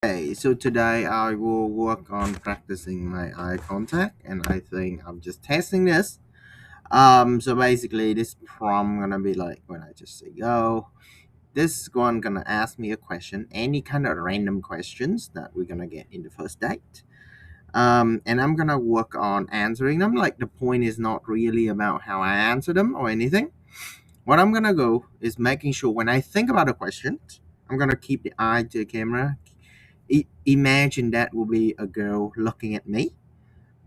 Okay, so today I will work on practicing my eye contact, and I think I'm just testing this. So basically, this prompt gonna be like when I just say go. This one gonna ask me a question, any kind of random questions that we're gonna get in the first date. And I'm gonna work on answering them. Like the point is not really about how I answer them or anything. What I'm gonna go is making sure when I think about a question, I'm gonna keep the eye to the camera. Imagine that will be a girl looking at me.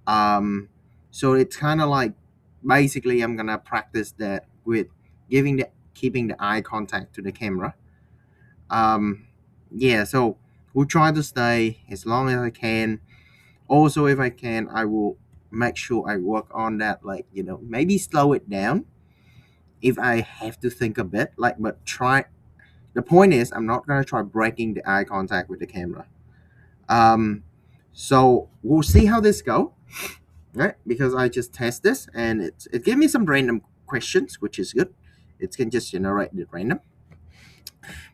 Um, so it's kind of like basically I'm gonna practice that with giving the keeping the eye contact to the camera. Um, yeah, so we'll try to stay as long as I can. Also, if I can, I will make sure I work on that. Like maybe slow it down if I have to think a bit. Like, but try. The point is, I'm not gonna try breaking the eye contact with the camera. Um, so we'll see how this go, right? Because I just test this and it gave me some random questions, which is good. It can just generate it random.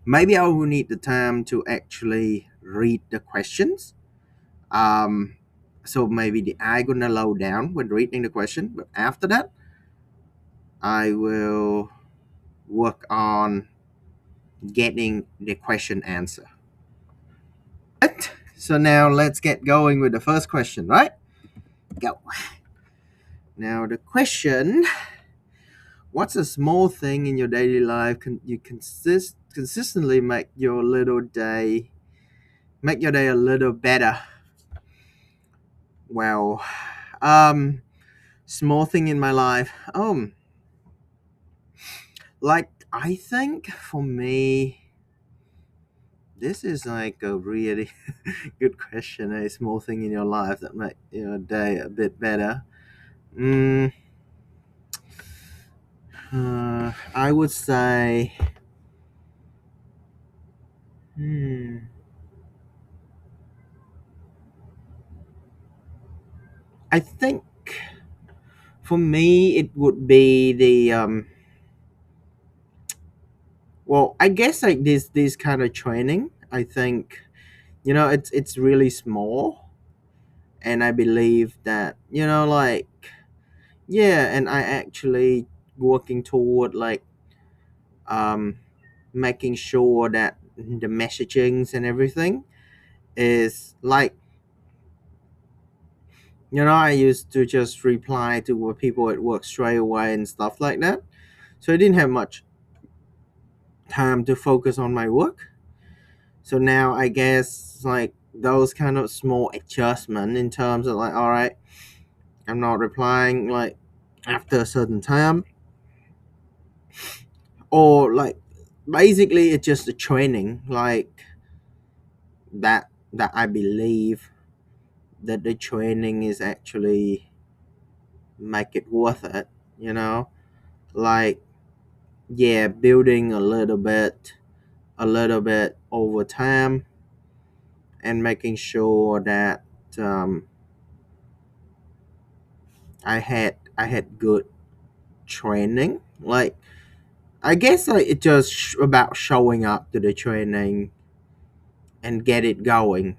Maybe I will need the time to actually read the questions. Um, so maybe the eye gonna low down when reading the question, but after that, I will work on getting the question answer. Right? So now let's get going with the first question, right? Go. Now the question: what's a small thing in your daily life can you consistently make your day a little better? Well, um, small thing in my life. Like I think for me, this is like a really good question. A small thing in your life that make your day a bit better. Mm, I would say. Hmm, I think for me it would be the well, I guess like this kind of training, I think it's really small, and I believe that like yeah, and I actually working toward like um making sure that the messagings and everything is like I used to just reply to people at work straight away and stuff like that, so I didn't have much time to focus on my work. So now I guess like those kind of small adjustment in terms of like, all right, I'm not replying like after a certain time, or like basically it's just a training like that I believe that the training is actually make it worth it, you know? Like yeah, building a little bit over time and making sure that um, I had good training. Like I guess like it's just about showing up to the training and get it going.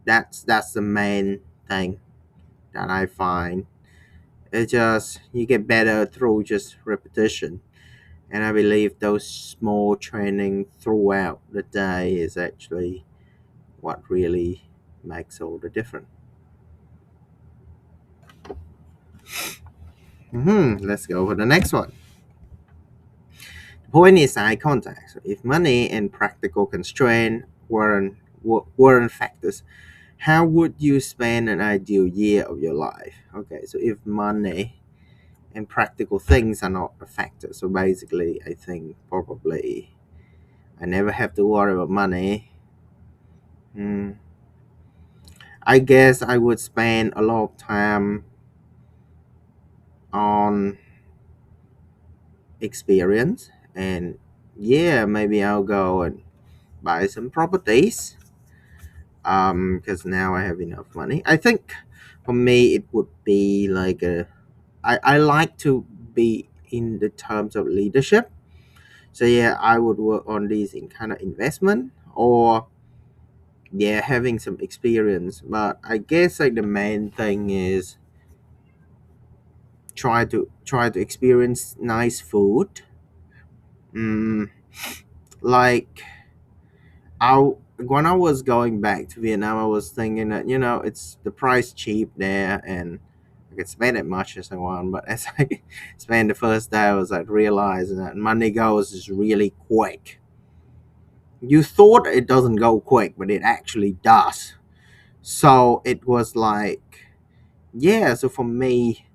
That's the main thing that I find. It just you get better through just repetition, and I believe those small training throughout the day is actually what really makes all the difference. Let's go for the next one. The point is eye contact. So if money and practical constraint weren't factors, how would you spend an ideal year of your life? Okay, so if money and practical things are not a factor, so basically, I think probably I never have to worry about money. Hmm. I guess I would spend a lot of time on experience, and yeah, maybe I'll go and buy some properties because now I have enough money. I think for me it would be like I like to be in the terms of leadership. So yeah, I would work on these in kind of investment or yeah, having some experience. But I guess like the main thing is try to experience nice food. Mm, like I when I was going back to Vietnam, I was thinking that it's the price cheap there, and I could spend it much as I want. But as I spent the first day, I was like realizing that money goes is really quick. You thought it doesn't go quick, but it actually does. So it was like, yeah. So for me,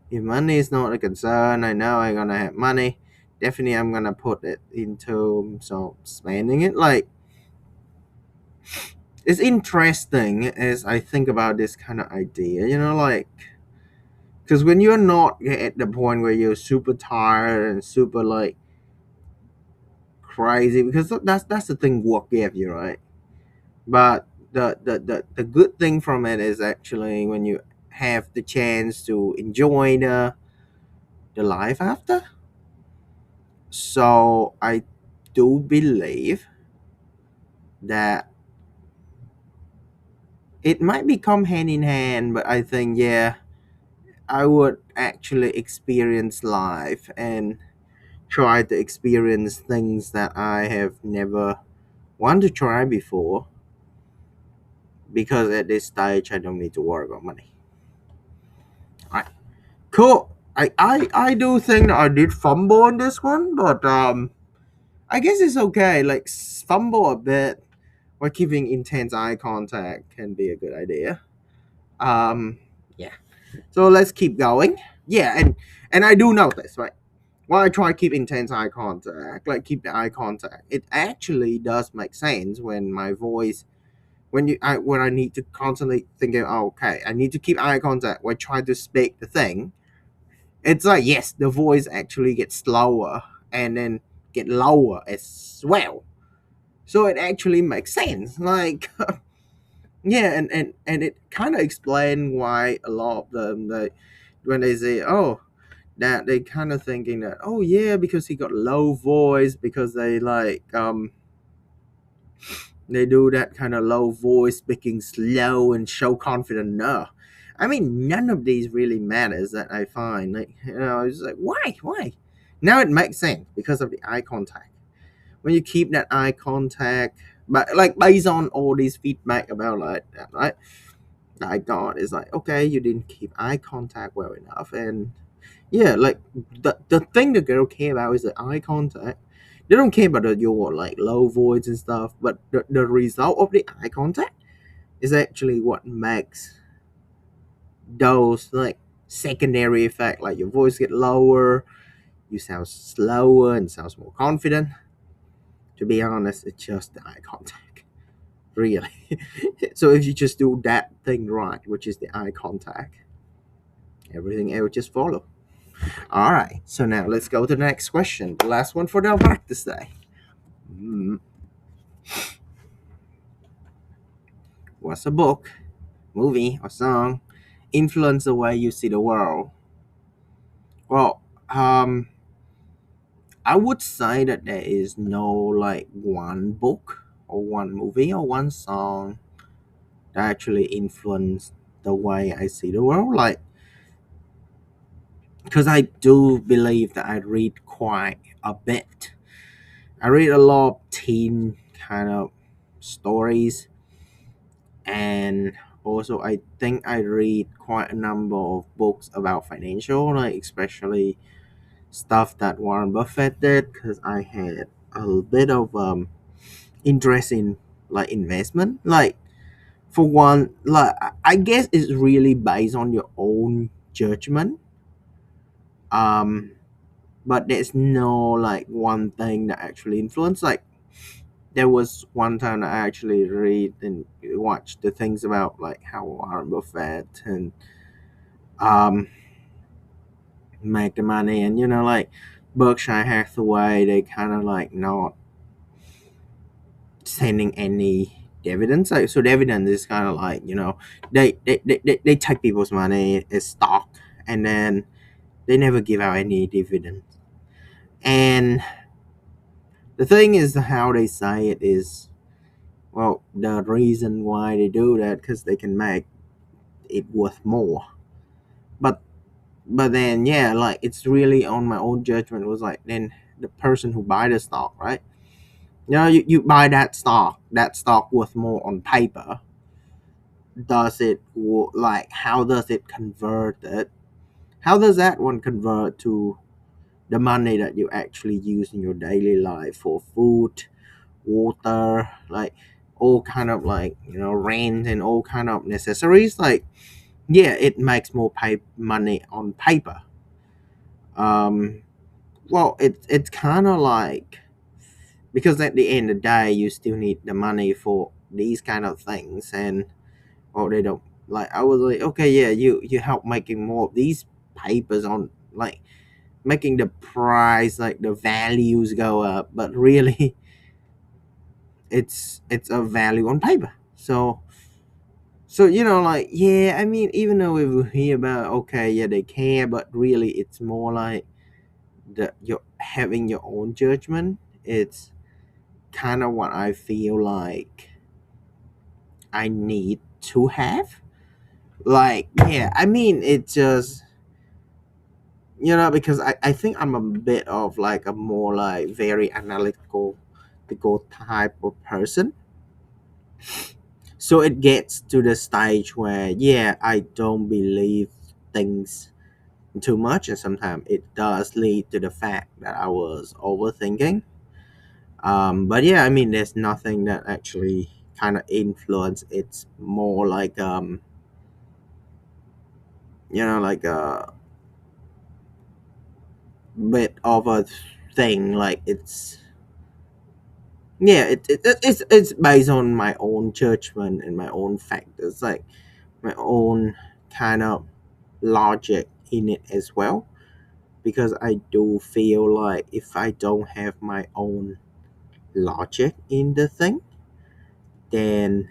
if money is not a concern, I know I'm gonna have money. Definitely, I'm gonna put it into so spending it. Like it's interesting as I think about this kind of idea. Like because when you're not at the point where you're super tired and super like crazy, because that's the thing work gave you, right? But the good thing from it is actually when you have the chance to enjoy the life after. So I do believe that it might become hand in hand, but I think, yeah, I would actually experience life and try to experience things that I have never wanted to try before, because at this stage I don't need to worry about money. All right, cool. I do think that I did fumble on this one, but I guess it's okay. Like fumble a bit while keeping intense eye contact can be a good idea. Yeah. So let's keep going. Yeah, and I do notice, right? While I try to keep intense eye contact, like keep the eye contact, it actually does make sense when my voice, when I need to constantly think, oh, okay, I need to keep eye contact when trying to speak the thing. It's like yes, the voice actually gets slower and then get lower as well. So it actually makes sense. Like yeah, and it kind of explains why a lot of them when they say that they kind of thinking that yeah, because he got low voice, because they do that kind of low voice speaking slow and show confident. No, I mean none of these really matters that I find. Like it's like why now it makes sense because of the eye contact. When you keep that eye contact, but like based on all these feedback about like that, right, I got is like, okay, you didn't keep eye contact well enough. And yeah, like the thing the girl care about is the eye contact. They don't care about your like low voice and stuff, but the result of the eye contact is actually what makes those like secondary effect, like your voice get lower, you sound slower and sounds more confident. To be honest, it's just the eye contact, really. So if you just do that thing right, which is the eye contact, everything else just follow. All right, so now let's go to the next question, the last one for the practice day. Mm, what's a book, movie, or song influence the way you see the world? Well, I would say that there is no like one book or one movie or one song that actually influence the way I see the world. Like, because I do believe that I read quite a bit. I read a lot of teen kind of stories, and also I think I read quite a number of books about financial, like especially stuff that Warren Buffett did, because I had a bit of interest in like investment. Like for one, like I guess it's really based on your own judgment. Um, but there's no like one thing that actually influenced. Like there was one time that I actually read and watched the things about like how Warren Buffett and um make the money, and like Berkshire Hathaway, they kind of like not sending any dividends. Like, so dividend is kind of like they take people's money as stock, and then they never give out any dividends. And the thing is how they say it is Well, the reason why they do that because they can make it worth more. But then yeah, like it's really on my own judgment. Was like then the person who buy the stock, right? You buy that stock worth more on paper. Does it like how does it convert it? How does that one convert to the money that you actually use in your daily life for food, water, like all kind of like rent and all kind of necessaries? Like yeah, it makes more money on paper. Um, well, it's kind of like because at the end of the day, you still need the money for these kind of things, and they don't like. I was like, okay, yeah, you help making more of these papers on like making the price like the values go up, but really, it's a value on paper. So like yeah, I mean, even though we hear about okay, yeah, they care, but really, it's more like you're having your own judgment. It's kind of what I feel like I need to have. Like, yeah, I mean, it just, because I think I'm a bit of like a more like very analytical type of person. So it gets to the stage where, yeah, I don't believe things too much. And sometimes it does lead to the fact that I was overthinking. But yeah, I mean, there's nothing that actually kind of influence. It's more like like a bit of a thing. Like yeah, it's based on my own judgment and my own factors, like my own kind of logic in it as well. Because I do feel like if I don't have my own logic in the thing, then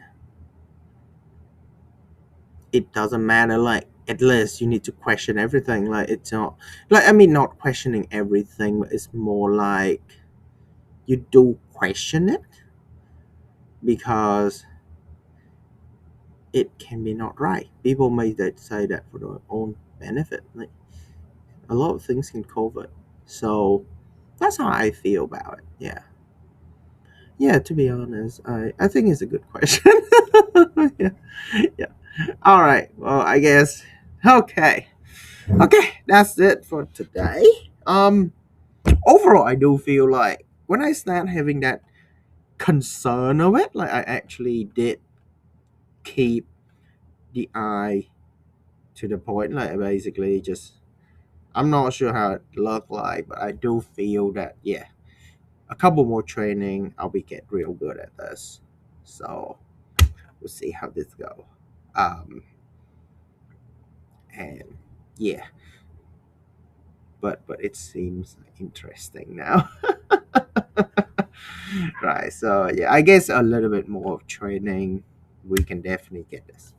it doesn't matter. Like at least you need to question everything. Like it's not like I mean not questioning everything, but it's more like you do question it because it can be not right. People may that say that for their own benefit. Like a lot of things can cover it. So that's how I feel about it. Yeah. Yeah, to be honest, I think it's a good question. Yeah. Yeah. All right. Well, I guess okay. Okay, that's it for today. Overall I do feel like when I start having that concern of it, like I actually did keep the eye to the point. Like basically just I'm not sure how it look like, but I do feel that yeah, a couple more training, I'll be get real good at this. So we'll see how this go. Um, and yeah, but it seems interesting now. Right. So yeah, I guess a little bit more of training, we can definitely get this.